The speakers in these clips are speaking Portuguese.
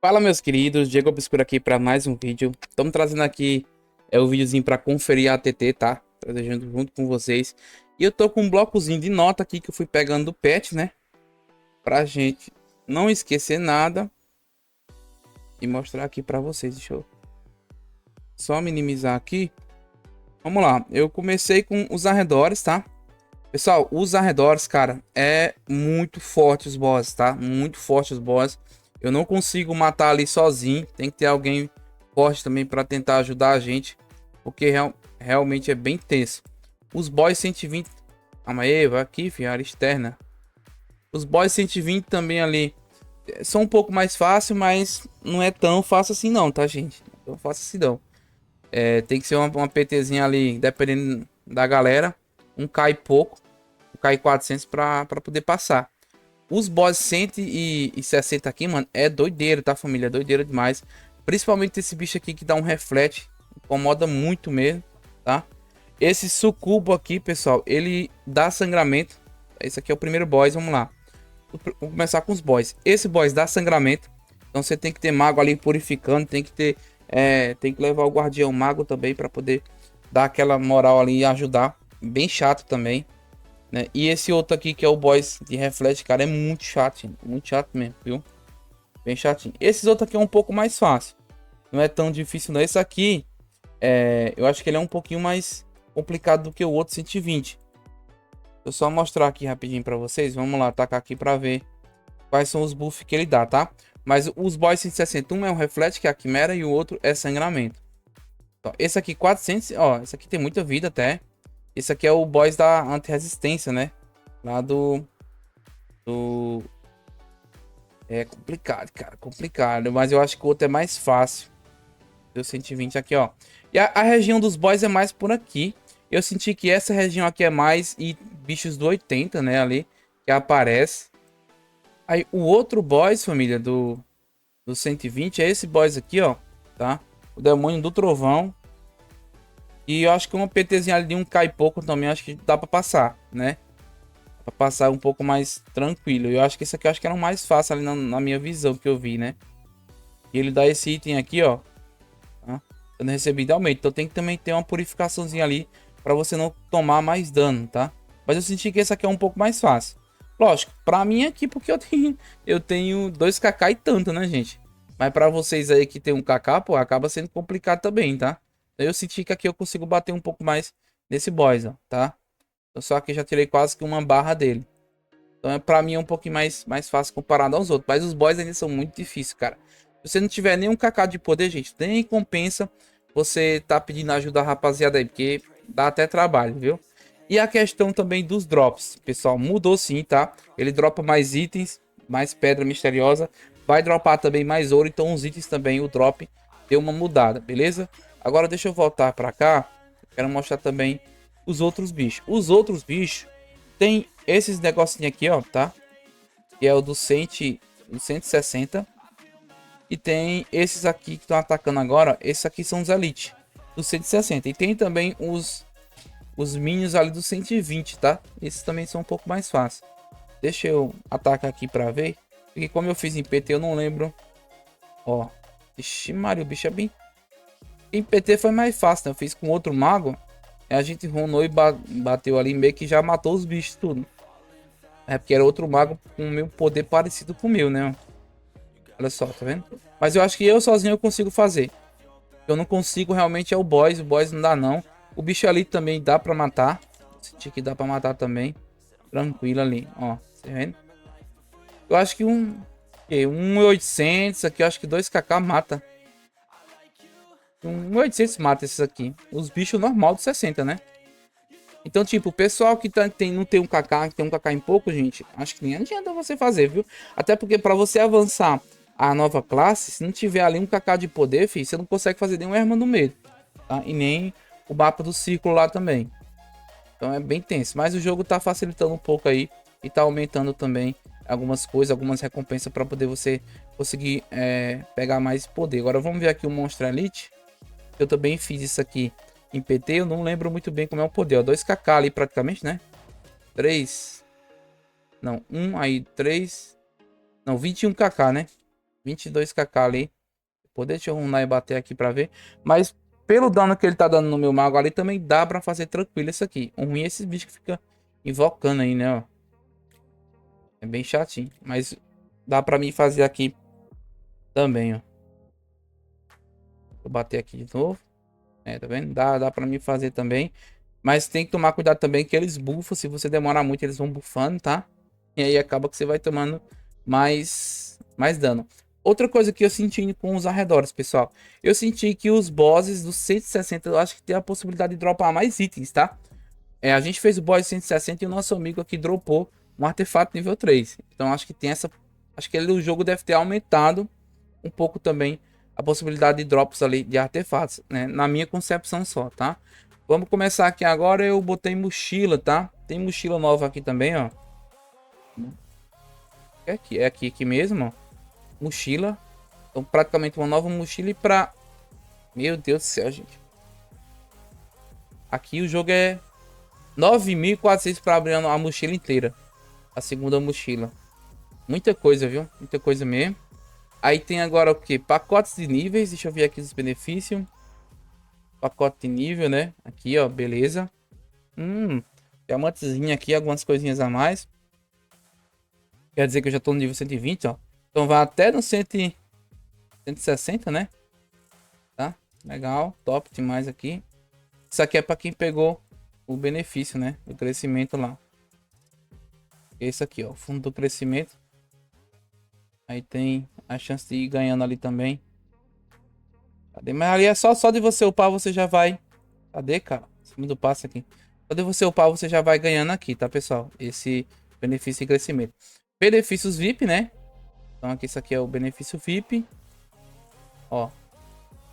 Fala, meus queridos, Diego Obscuro aqui para mais um vídeo. Estamos trazendo aqui o videozinho para conferir a ATT, tá? Trazendo junto com vocês. E eu tô com um blocozinho de nota aqui que eu fui pegando do pet, né? Pra gente não esquecer nada e mostrar aqui para vocês. Deixa eu só minimizar aqui. Vamos lá, eu comecei com os arredores, tá? Pessoal, os arredores, cara, é muito forte os boss, tá? Muito forte os boss. Eu não consigo matar ali sozinho. Tem que ter alguém forte também para tentar ajudar a gente. Porque realmente é bem tenso. Os boss 120. Calma aí, vai aqui, filho, área externa. Os boss 120 também ali são um pouco mais fácil, mas não é tão fácil assim não, tá, gente? Não é tão fácil assim não. Tem que ser uma PTzinha ali, dependendo da galera. Um K e pouco. Um K e 400 para poder passar. Os boss 160 aqui, mano, é doideira, tá, família? É doideira demais. Principalmente esse bicho aqui que dá um reflete. Incomoda muito mesmo, tá? Esse sucubo aqui, pessoal, ele dá sangramento. Esse aqui é o primeiro boss, vamos lá. Vamos começar com os boss. Esse boss dá sangramento. Então você tem que ter mago ali purificando. Tem que ter... tem que levar o guardião mago também para poder dar aquela moral ali e ajudar. Bem chato também, né? E esse outro aqui que é o boss de reflete, cara, é muito chato, gente. Muito chato mesmo, viu? Bem chatinho. Esses outros aqui é um pouco mais fácil. Não é tão difícil não. Esse aqui, eu acho que ele é um pouquinho mais complicado do que o outro 120. Eu só mostrar aqui rapidinho pra vocês. Vamos lá, tacar aqui pra ver quais são os buffs que ele dá, tá? Mas os boss 160, um é um reflete, que é a quimera, e o outro é sangramento. Então, esse aqui 400, ó, esse aqui tem muita vida até. Esse aqui é o boss da anti-resistência, né? Lá do... É complicado, cara, complicado. Mas eu acho que o outro é mais fácil. Deu 120 aqui, ó. E a região dos boys é mais por aqui. Eu senti que essa região aqui é mais e bichos do 80, né, ali, que aparece. Aí o outro boss, família, do 120 é esse boss aqui, ó, tá? O demônio do trovão. E eu acho que uma PTzinha ali de um cai pouco também, acho que dá pra passar, né? Pra passar um pouco mais tranquilo. Eu acho que esse aqui eu acho que era o mais fácil ali na minha visão que eu vi, né? E ele dá esse item aqui, ó. Tá? Eu não recebi de aumento. Então tem que também ter uma purificaçãozinha ali pra você não tomar mais dano, tá? Mas eu senti que esse aqui é um pouco mais fácil. Lógico, pra mim aqui porque eu tenho 2kk e tanto, né, gente? Mas pra vocês aí que tem um kk, pô, acaba sendo complicado também, tá? Então eu senti que aqui eu consigo bater um pouco mais nesse boss, ó, tá? Eu só que já tirei quase que uma barra dele. Então, pra mim é um pouquinho mais fácil comparado aos outros. Mas os boys ainda são muito difíceis, cara. Se você não tiver nenhum KK de poder, gente, nem compensa você tá pedindo ajuda, rapaziada, aí. Porque dá até trabalho, viu? E a questão também dos drops, pessoal, mudou sim, tá? Ele dropa mais itens, mais pedra misteriosa. Vai dropar também mais ouro. Então os itens também, o drop deu uma mudada, beleza? Agora deixa eu voltar pra cá. Quero mostrar também os outros bichos. Os outros bichos tem esses negocinhos aqui, ó, tá? Que é o do 160. E tem esses aqui que estão atacando agora. Esses aqui são os Elite do 160. E tem também os minions ali do 120, tá? Esses também são um pouco mais fáceis. Deixa eu atacar aqui pra ver. Porque como eu fiz em PT, eu não lembro. Ó. Ixi, Mario, o bicho é bem... Em PT foi mais fácil, né? Eu fiz com outro mago. A gente runou e bateu ali meio que já matou os bichos tudo. É porque era outro mago com o meu poder parecido com o meu, né? Olha só, tá vendo? Mas eu acho que eu sozinho eu consigo fazer. Eu não consigo realmente é o boss. O boss não dá não. O bicho ali também dá pra matar. Senti que dá pra matar também. Tranquilo ali, ó. Tá vendo? Eu acho que um 800 aqui. Eu acho que 2kk mata. Um 800 mata esses aqui. Os bichos normal de 60, né? Então, tipo, o pessoal que não tem um KK, que tem um KK em pouco, gente, acho que nem adianta você fazer, viu? Até porque para você avançar a nova classe, se não tiver ali um KK de poder, filho, você não consegue fazer nenhum Erma no meio, tá? E nem o mapa do círculo lá também. Então é bem tenso. Mas o jogo tá facilitando um pouco aí e tá aumentando também algumas coisas, algumas recompensas para poder você conseguir pegar mais poder. Agora vamos ver aqui o Monstro Elite. Eu também fiz isso aqui em PT, eu não lembro muito bem como é o poder. Ó, 2kk ali praticamente, né? 3. Não, 1 aí, 3. Não, 21kk, né? 22kk ali. Pô, deixa eu runar e bater aqui pra ver. Mas pelo dano que ele tá dando no meu mago ali, também dá pra fazer tranquilo isso aqui. O ruim é esses bichos que ficam invocando aí, né, ó. É bem chatinho. Mas dá pra mim fazer aqui também, ó. Vou bater aqui de novo. É, tá vendo? Dá pra mim fazer também. Mas tem que tomar cuidado também que eles buffam. Se você demorar muito, eles vão buffando, tá? E aí acaba que você vai tomando mais dano. Outra coisa que eu senti com os arredores, pessoal. Eu senti que os bosses dos 160, eu acho que tem a possibilidade de dropar mais itens, tá? É, a gente fez o boss 160 e o nosso amigo aqui dropou um artefato nível 3. Então acho que tem essa... Acho que o jogo deve ter aumentado um pouco também a possibilidade de drops ali de artefatos, né? Na minha concepção só, tá? Vamos começar aqui agora. Eu botei mochila, tá? Tem mochila nova aqui também, ó. É aqui mesmo, ó. Mochila. Então praticamente uma nova mochila e pra... Meu Deus do céu, gente. Aqui o jogo é 9.400 para abrir a mochila inteira. A segunda mochila. Muita coisa, viu? Muita coisa mesmo. Aí tem agora o que? Pacotes de níveis. Deixa eu ver aqui os benefícios. Pacote de nível, né? Aqui, ó. Beleza. Diamantezinho aqui. Algumas coisinhas a mais. Quer dizer que eu já tô no nível 120, ó. Então vai até no 160, né? Tá? Legal. Top demais aqui. Isso aqui é para quem pegou o benefício, né? Do crescimento lá. Esse aqui, ó. Fundo do crescimento. Aí tem a chance de ir ganhando ali também. Cadê? Mas ali é só de você upar, você já vai. Cadê, cara? Segundo passo aqui. Só de você upar, você já vai ganhando aqui, tá, pessoal? Esse benefício de crescimento. Benefícios VIP, né? Então aqui, isso aqui é o benefício VIP. Ó.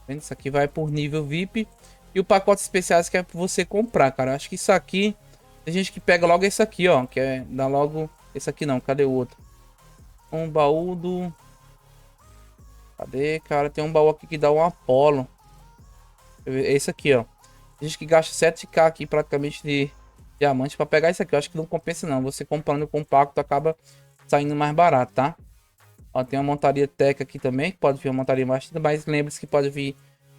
Vendo? Isso aqui vai por nível VIP. E o pacote especiais que é pra você comprar, cara. Acho que isso aqui... Tem gente que pega logo esse aqui, ó. Que é... Dá logo... Esse aqui não. Cadê o outro? Um baú do... Cadê, cara? Tem um baú aqui que dá um Apolo. É esse aqui, ó. Tem gente que gasta 7k aqui praticamente de diamante pra pegar isso aqui. Eu acho que não compensa não. Você comprando com pacto acaba saindo mais barato, tá? Ó, tem uma montaria tech aqui também. Pode vir uma montaria mais... Mas lembre-se que pode vir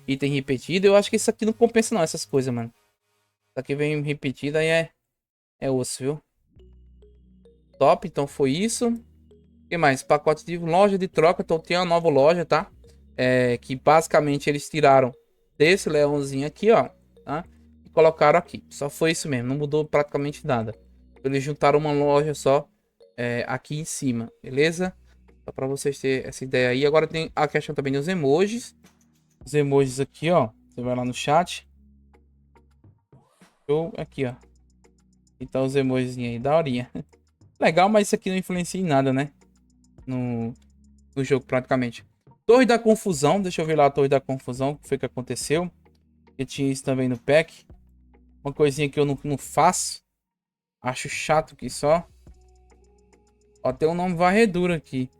item repetido. Eu acho que isso aqui não compensa não, essas coisas, mano. Isso aqui vem repetido, aí é osso, viu? Top, então foi isso. O que mais? Pacote de loja de troca. Então tem uma nova loja, tá? Que basicamente eles tiraram desse leãozinho aqui, ó, tá? E colocaram aqui. Só foi isso mesmo, não mudou praticamente nada. Eles juntaram uma loja só aqui em cima, beleza? Só para vocês terem essa ideia aí. Agora tem a questão também dos emojis. Os emojis aqui, ó. Você vai lá no chat. Show, aqui, ó. Então os emojis aí, daorinha. Legal, mas isso aqui não influencia em nada, né? No jogo praticamente. Torre da Confusão, deixa eu ver lá a Torre da Confusão, o que foi que aconteceu. Eu tinha isso também no pack. Uma coisinha que eu não faço. Acho chato que só. Ó, tem um nome varredura aqui.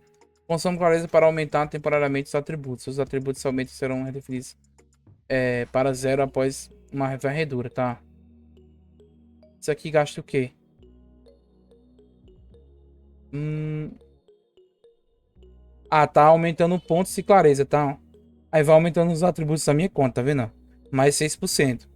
Consome clareza para aumentar temporariamente os atributos. Os atributos somente serão redefinidos para zero após uma varredura, tá? Isso aqui gasta o quê? Ah, tá aumentando pontos e clareza, tá? Aí vai aumentando os atributos da minha conta, tá vendo? Mais 6%.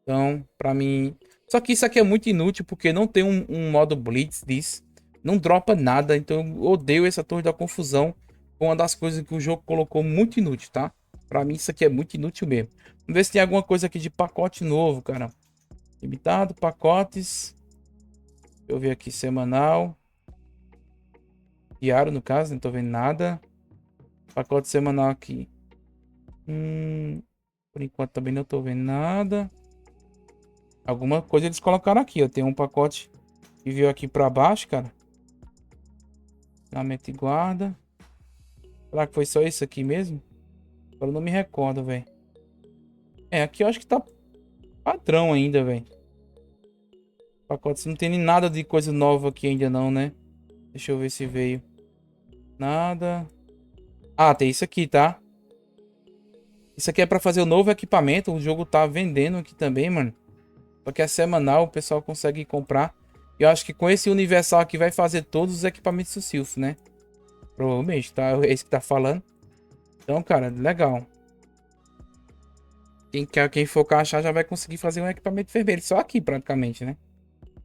Então, pra mim... Só que isso aqui é muito inútil, porque não tem um modo Blitz disso. Não dropa nada, então eu odeio essa Torre da Confusão. Uma das coisas que o jogo colocou muito inútil, tá? Pra mim isso aqui é muito inútil mesmo. Vamos ver se tem alguma coisa aqui de pacote novo, cara. Limitado, pacotes. Deixa eu ver aqui, semanal. Diário, no caso, não tô vendo nada. Pacote semanal aqui. Por enquanto também não tô vendo nada. Alguma coisa eles colocaram aqui, ó. Tem um pacote que veio aqui pra baixo, cara. Ferramenta e guarda. Será que foi só isso aqui mesmo? Agora eu não me recordo, velho. Aqui eu acho que tá padrão ainda, velho. Pacotes não tem nem nada de coisa nova aqui ainda não, né? Deixa eu ver se veio. Nada. Ah, tem isso aqui, tá? Isso aqui é pra fazer o novo equipamento. O jogo tá vendendo aqui também, mano. Só que é semanal, o pessoal consegue comprar. E eu acho que com esse universal aqui vai fazer todos os equipamentos do Silph, né? Provavelmente, tá? É esse que tá falando. Então, cara, legal. Quem for caixar já vai conseguir fazer um equipamento vermelho. Só aqui, praticamente, né?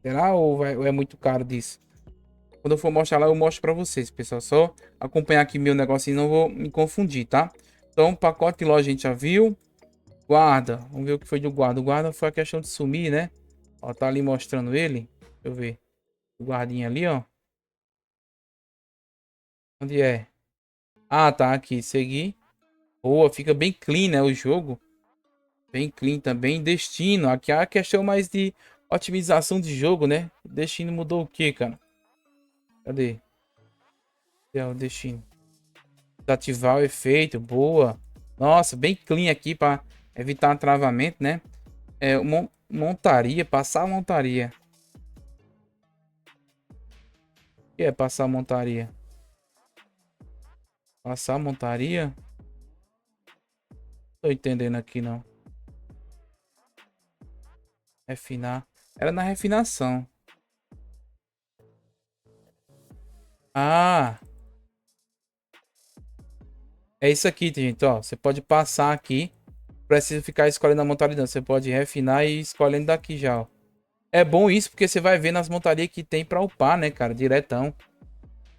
Será ou é muito caro disso? Quando eu for mostrar lá, eu mostro pra vocês, pessoal. Só acompanhar aqui meu negocinho, não vou me confundir, tá? Então, pacote de loja a gente já viu. Guarda. Vamos ver o que foi do guarda. O guarda foi a questão de sumir, né? Ó, tá ali mostrando ele. Deixa eu ver. O guardinha ali, ó. Onde é? Ah, tá aqui. Seguir. Boa, fica bem clean, né? O jogo. Bem clean também. Destino. Aqui é a questão mais de otimização de jogo, né? Destino mudou o que, cara? Cadê? É o destino. Desativar o efeito. Boa. Nossa, bem clean aqui para evitar travamento, né? É, montaria. Passar a montaria. O que é passar a montaria? Passar a montaria? Tô entendendo aqui, não. Refinar. Era na refinação. Ah, é isso aqui, gente, ó. Você pode passar aqui. Precisa ficar escolhendo a montaria, não. Você pode refinar e ir escolhendo daqui já, ó. É bom isso porque você vai ver nas montarias que tem pra upar, né, cara? Diretão.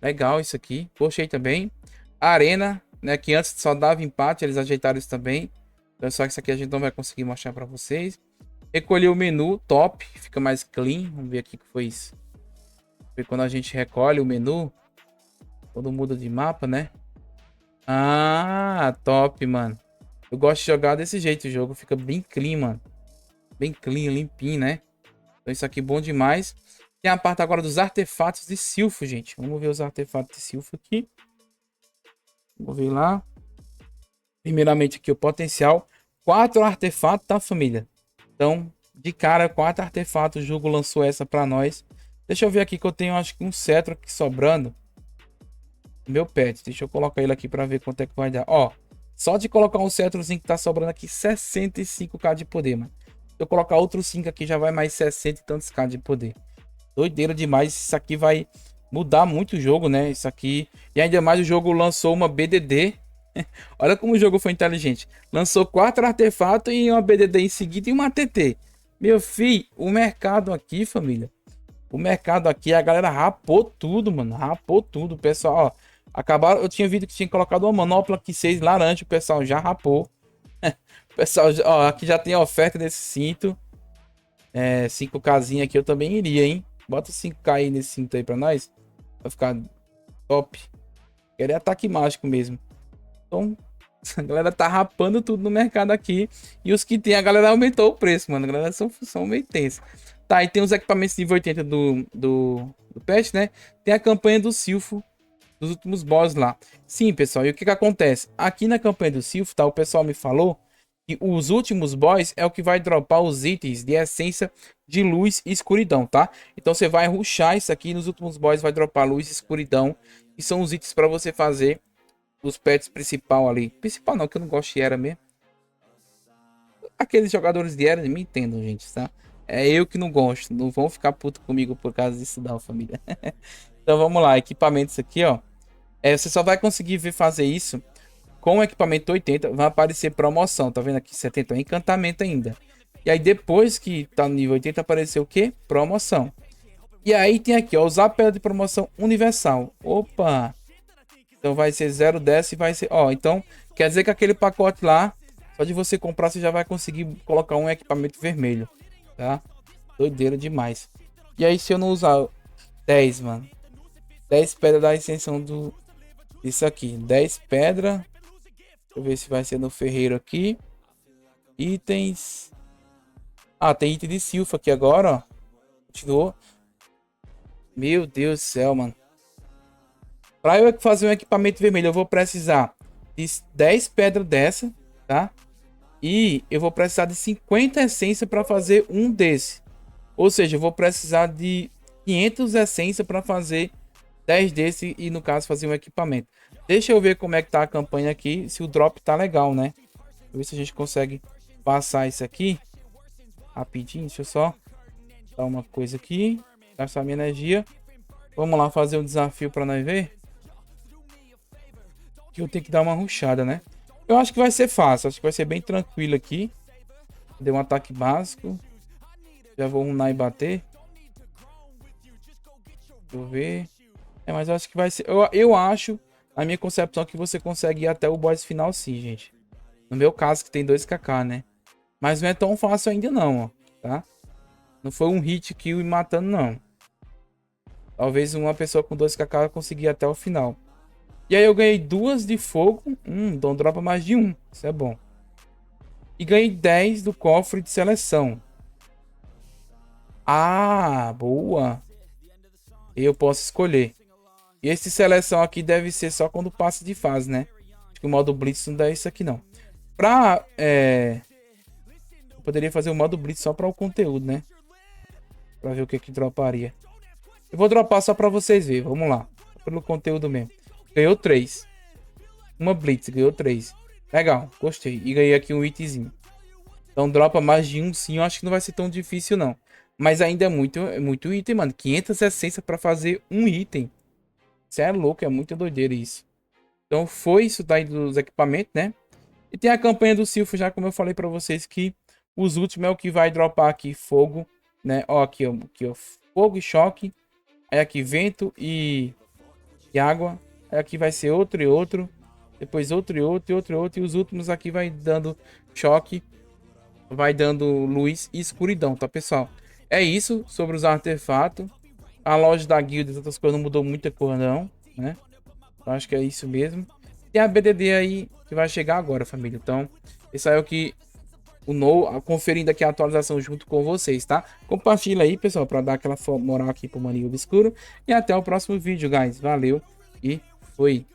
Legal isso aqui. Gostei também. A arena, né, que antes só dava empate, eles ajeitaram isso também. Então, só que isso aqui a gente não vai conseguir mostrar pra vocês. Recolher o menu, top. Fica mais clean. Vamos ver aqui o que foi isso. Foi quando a gente recolhe o menu. Quando muda de mapa, né? Ah, top, mano. Eu gosto de jogar desse jeito o jogo. Fica bem clean, mano. Bem clean, limpinho, né? Então isso aqui é bom demais. Tem a parte agora dos artefatos de Silfo, gente. Vamos ver os artefatos de Silfo aqui. Vamos ver lá. Primeiramente aqui o potencial. 4 artefatos, tá, família? Então, de cara, 4 artefatos. O jogo lançou essa pra nós. Deixa eu ver aqui que eu tenho, acho que um cetro aqui sobrando. Meu pet. Deixa eu colocar ele aqui pra ver quanto é que vai dar. Ó, só de colocar um cetrozinho que tá sobrando aqui, 65k de poder, mano. Se eu colocar outro 5 aqui, já vai mais 60 e tantos k de poder. Doideira demais. Isso aqui vai mudar muito o jogo, né? Isso aqui. E ainda mais o jogo lançou uma BDD. Olha como o jogo foi inteligente. Lançou 4 artefatos e uma BDD em seguida e uma ATT. Meu filho, o mercado aqui, família. O mercado aqui, a galera rapou tudo, mano. Rapou tudo. O pessoal, ó. Acabaram, eu tinha visto que tinha colocado uma manopla aqui 6 laranja. O pessoal já rapou. O pessoal, ó, aqui já tem a oferta desse cinto. É, 5Kzinho aqui eu também iria, hein? Bota 5K aí nesse cinto aí pra nós. Vai ficar top. Querer ataque mágico mesmo. Então, a galera tá rapando tudo no mercado aqui. E os que tem, a galera aumentou o preço, mano. A galera são meio tensa. Tá, e tem os equipamentos nível 80 do patch, né? Tem a campanha do Silfo dos últimos boss lá. Sim, pessoal, e o que que acontece? Aqui na campanha do Silfo, tá? O pessoal me falou que os últimos boss é o que vai dropar os itens de essência de luz e escuridão, tá? Então você vai rushar isso aqui, nos últimos boss vai dropar luz e escuridão, que são os itens para você fazer os pets principal ali. Principal não, que eu não gosto de Era mesmo. Aqueles jogadores de Era me entendam, gente, tá? É eu que não gosto. Não vão ficar puto comigo por causa disso não, família. Então vamos lá, equipamentos aqui, ó. Você só vai conseguir ver fazer isso com o equipamento 80. Vai aparecer promoção, tá vendo aqui? 70 é encantamento ainda. E aí depois que tá no nível 80 apareceu o que? Promoção. E aí tem aqui, ó, usar a pedra de promoção universal. Opa! Então vai ser 0,10 e vai ser... Ó, então quer dizer que aquele pacote lá, só de você comprar você já vai conseguir colocar um equipamento vermelho, tá? Doideira demais. E aí se eu não usar 10, mano. 10 pedras da extensão do... Isso aqui. 10 pedras. Deixa eu ver se vai ser no ferreiro aqui. Itens. Ah, tem item de silfa aqui agora, ó. Continuou. Meu Deus do céu, mano. Para eu fazer um equipamento vermelho, eu vou precisar de 10 pedras dessa, tá? E eu vou precisar de 50 essências para fazer um desse. Ou seja, eu vou precisar de 500 essências para fazer 10 desse e, no caso, fazer um equipamento. Deixa eu ver como é que tá a campanha aqui, se o drop tá legal, né? Ver se a gente consegue passar isso aqui rapidinho. Deixa eu só dar uma coisa aqui, gastar minha energia. Vamos lá fazer um desafio para nós ver. Que eu tenho que dar uma rushada, né? Eu acho que vai ser fácil. Acho que vai ser bem tranquilo aqui. Deu um ataque básico. Já vou runar e bater. Deixa eu ver. Mas eu acho que vai ser... Eu acho, na minha concepção, que você consegue ir até o boss final sim, gente. No meu caso, que tem 2kk, né? Mas não é tão fácil ainda não, ó. Tá? Não foi um hit kill e matando, não. Talvez uma pessoa com 2kk conseguir até o final. E aí eu ganhei 2 de fogo. Então dropa mais de 1. Isso é bom. E ganhei 10 do cofre de seleção. Ah, boa. Eu posso escolher. E esse seleção aqui deve ser só quando passa de fase, né? Acho que o modo Blitz não dá isso aqui, não. Eu poderia fazer o modo Blitz só para o conteúdo, né? Pra ver o que droparia. Eu vou dropar só pra vocês verem. Vamos lá. Pelo conteúdo mesmo. Ganhou 3. Uma Blitz, ganhou 3. Legal, gostei. E ganhei aqui um itemzinho. Então dropa mais de um sim. Eu acho que não vai ser tão difícil não. Mas ainda é muito item, mano. 500 essências pra fazer um item. Isso é louco, é muito doideira isso. Então foi isso daí dos equipamentos, né? E tem a campanha do Silfo já, como eu falei pra vocês, que os últimos é o que vai dropar aqui fogo, né? Ó, aqui, ó, fogo e choque. Aí aqui vento e água. Aí aqui vai ser outro e outro. Depois outro e outro e outro e outro. E os últimos aqui vai dando choque. Vai dando luz e escuridão, tá, pessoal? É isso sobre os artefatos. A loja da guilda e outras coisas não mudou muita coisa, não, né? Eu acho que é isso mesmo. Tem a BDD aí que vai chegar agora, família. Então, esse aí é o que conferindo aqui a atualização junto com vocês, tá? Compartilha aí, pessoal, para dar aquela moral aqui pro Maninho Obscuro. E até o próximo vídeo, guys. Valeu e fui.